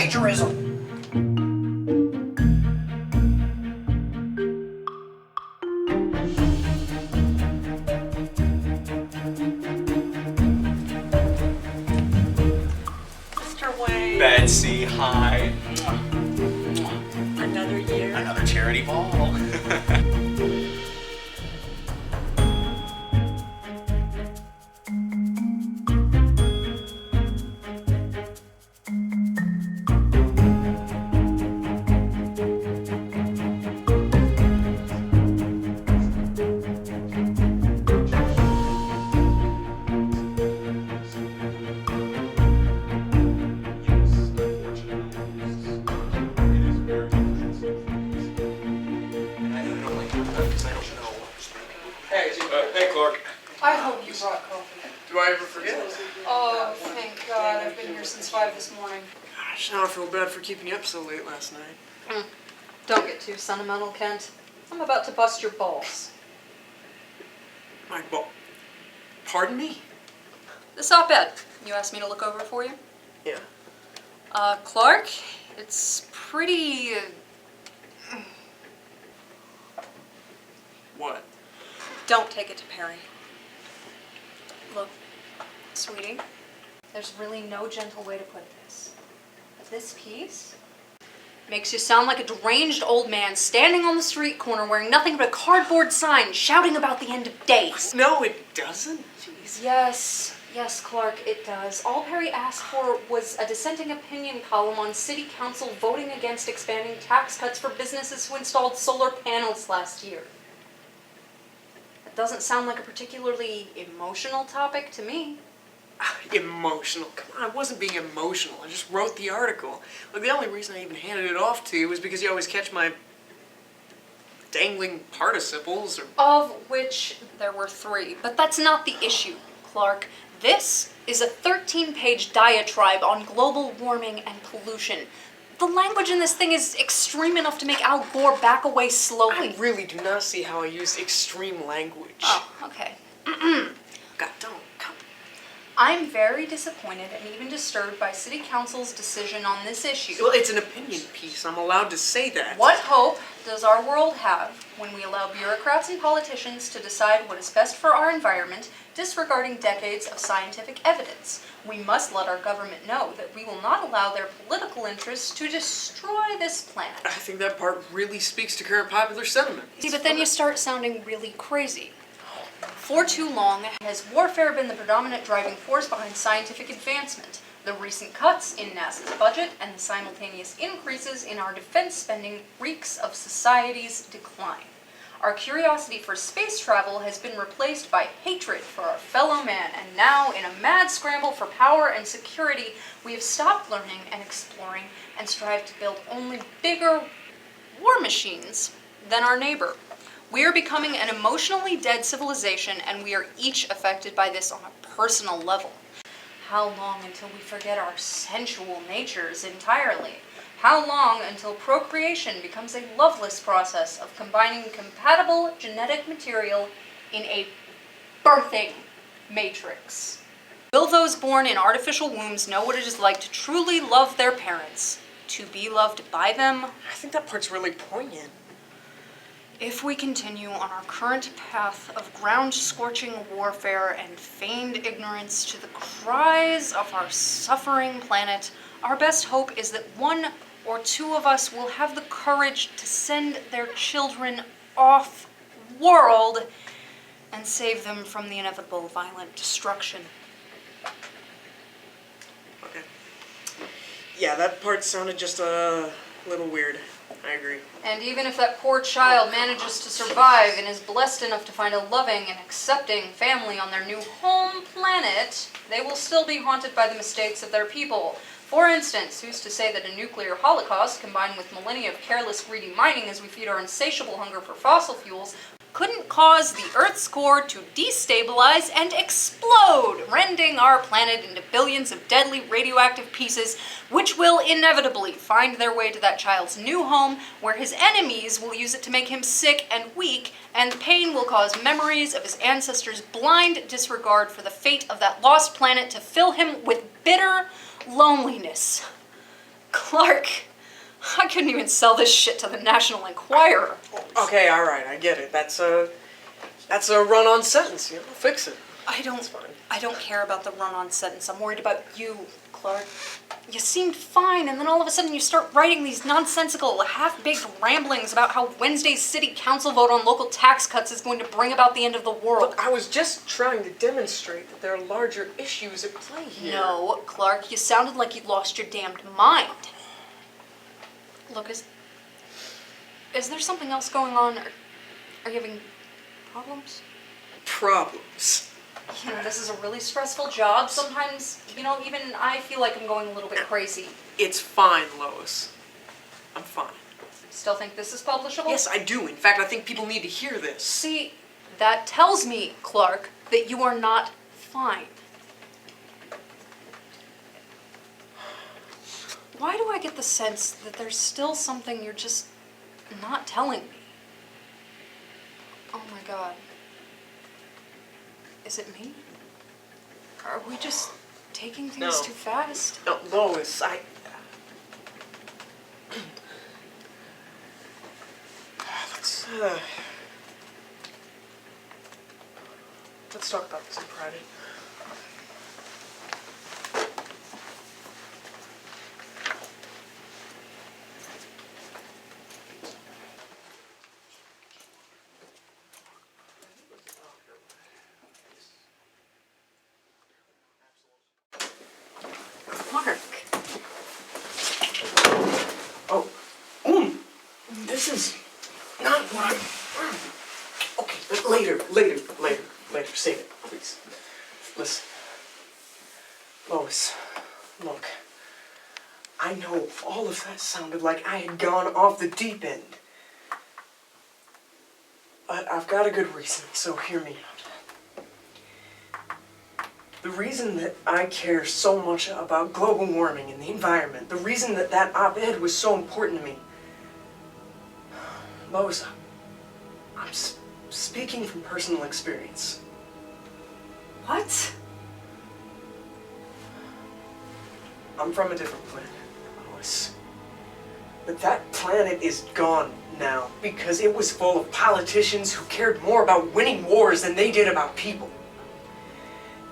plagiarism. Mr. Wayne. Betsy, hi. Another year. Another charity ball. Hey, Clark. I hope you brought coffee. Do I ever forget? Oh, thank God. I've been here since 5 this morning. Gosh, now I feel bad for keeping you up so late last night. Don't get too sentimental, Kent. I'm about to bust your balls. My ball. Pardon me? This op-ed, you asked me to look over for you? Yeah. Clark, it's pretty... What? Don't take it to Perry. Look, sweetie, there's really no gentle way to put this. But this piece makes you sound like a deranged old man standing on the street corner wearing nothing but a cardboard sign shouting about the end of days. No, it doesn't. Jeez. Yes, Clark, it does. All Perry asked for was a dissenting opinion column on City Council voting against expanding tax cuts for businesses who installed solar panels last year. It doesn't sound like a particularly emotional topic to me. Emotional? Come on, I wasn't being emotional. I just wrote the article. Look, the only reason I even handed it off to you was because you always catch my dangling participles or... Of which there were 3. But that's not the issue, Clark. This is a 13-page diatribe on global warming and pollution. The language in this thing is extreme enough to make Al Gore back away slowly. I really do not see how I used extreme language. Oh, okay. God, don't. Come. I'm very disappointed and even disturbed by City Council's decision on this issue. Well, it's an opinion piece. I'm allowed to say that. What hope does our world have when we allow bureaucrats and politicians to decide what is best for our environment, disregarding decades of scientific evidence? We must let our government know that we will not allow their political interests to destroy this planet. I think that part really speaks to current popular sentiment. See, but then you start sounding really crazy. For too long has warfare been the predominant driving force behind scientific advancement. The recent cuts in NASA's budget and the simultaneous increases in our defense spending reeks of society's decline. Our curiosity for space travel has been replaced by hatred for our fellow man, and now, in a mad scramble for power and security, we have stopped learning and exploring and strive to build only bigger war machines than our neighbor. We are becoming an emotionally dead civilization, and we are each affected by this on a personal level. How long until we forget our sensual natures entirely? How long until procreation becomes a loveless process of combining compatible genetic material in a birthing matrix? Will those born in artificial wombs know what it is like to truly love their parents, to be loved by them? I think that part's really poignant. If we continue on our current path of ground-scorching warfare and feigned ignorance to the cries of our suffering planet, our best hope is that 1 or 2 of us will have the courage to send their children off-world and save them from the inevitable violent destruction. Okay. Yeah, that part sounded just a little weird. I agree. And even if that poor child manages to survive and is blessed enough to find a loving and accepting family on their new home planet, they will still be haunted by the mistakes of their people. For instance, who's to say that a nuclear holocaust, combined with millennia of careless, greedy mining as we feed our insatiable hunger for fossil fuels, couldn't cause the Earth's core to destabilize and explode, rending our planet into billions of deadly radioactive pieces, which will inevitably find their way to that child's new home, where his enemies will use it to make him sick and weak, and pain will cause memories of his ancestors' blind disregard for the fate of that lost planet to fill him with bitter loneliness. Clark, I couldn't even sell this shit to the National Enquirer. Okay, all right, I get it. That's a run-on sentence. You know, fix it. I don't care about the run-on sentence. I'm worried about you, Clark. You seemed fine, and then all of a sudden you start writing these nonsensical, half-baked ramblings about how Wednesday's city council vote on local tax cuts is going to bring about the end of the world. Look, I was just trying to demonstrate that there are larger issues at play here. No, Clark, you sounded like you'd lost your damned mind. Look, is there something else going on? Are you having problems? Problems. You know, this is a really stressful job. Sometimes, you know, even I feel like I'm going a little bit crazy. It's fine, Lois. I'm fine. Still think this is publishable? Yes, I do. In fact, I think people need to hear this. See, that tells me, Clark, that you are not fine. Why do I get the sense that there's still something you're just not telling me? Oh my God. Is it me? Are we just taking things No. too fast? No, Lois, let's talk about this in private. Mark. Oh, this is not what okay, later, save it, please. Listen, Lois, look, I know all of that sounded like I had gone off the deep end. But I've got a good reason, so hear me out. The reason that I care so much about global warming and the environment, the reason that that op-ed was so important to me, Lois, I'm speaking from personal experience. What? I'm from a different planet, Lois. But that planet is gone now because it was full of politicians who cared more about winning wars than they did about people.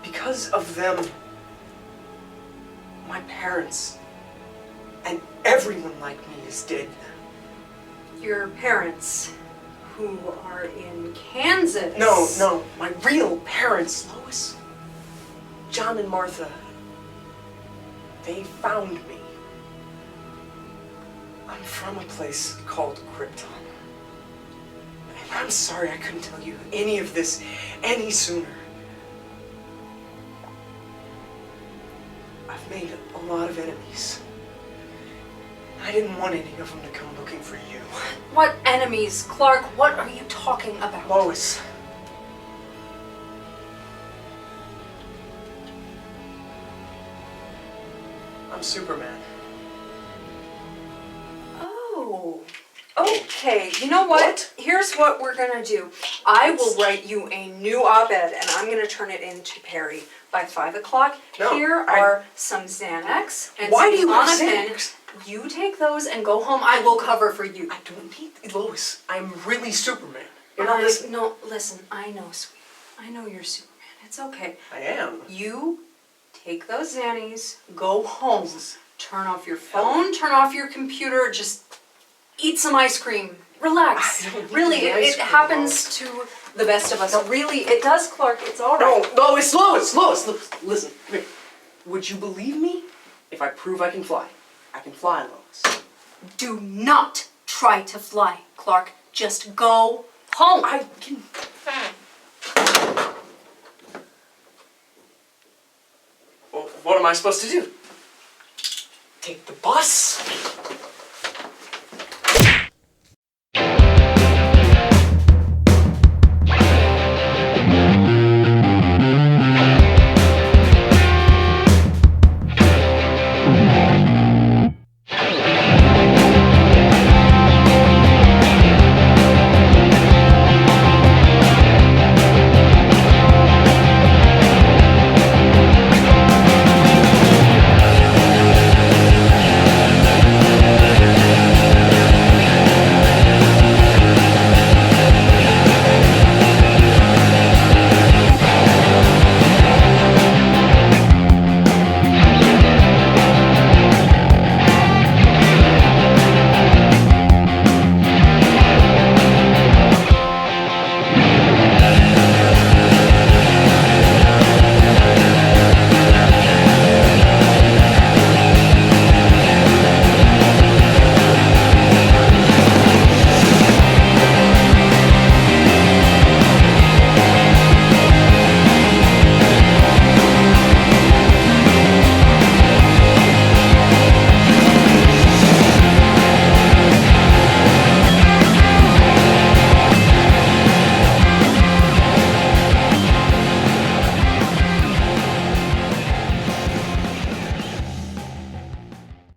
Because of them, my parents and everyone like me is dead now. Your parents, who are in Kansas. No, my real parents, Lois. John and Martha. They found me. I'm from a place called Krypton. And I'm sorry I couldn't tell you any of this any sooner. I've made a lot of enemies. I didn't want any of them to come looking for you. What enemies, Clark? What are you talking about? Lois. I'm Superman. Oh. Okay, you know what? Here's what we're gonna do. I will write you a new op-ed and I'm gonna turn it into Perry by 5 o'clock. No, Here are some Xanax and Why some do you have Klonopin. Xanax? You take those and go home. I will cover for you. I don't need Lois. I'm really Superman. You're not listening. No, listen, I know, sweetie. I know you're Superman. It's okay. I am. You take those Xannies, go home, turn off your phone, turn off your computer, just eat some ice cream. Relax. I don't need Really, the ice it cream, happens to the best of us. Really, it does, Clark. It's all right. No, Lois, listen. Come here. Would you believe me if I prove I can fly? I can fly, Lois. Do not try to fly, Clark. Just go home. I can... Well, what am I supposed to do? Take the bus?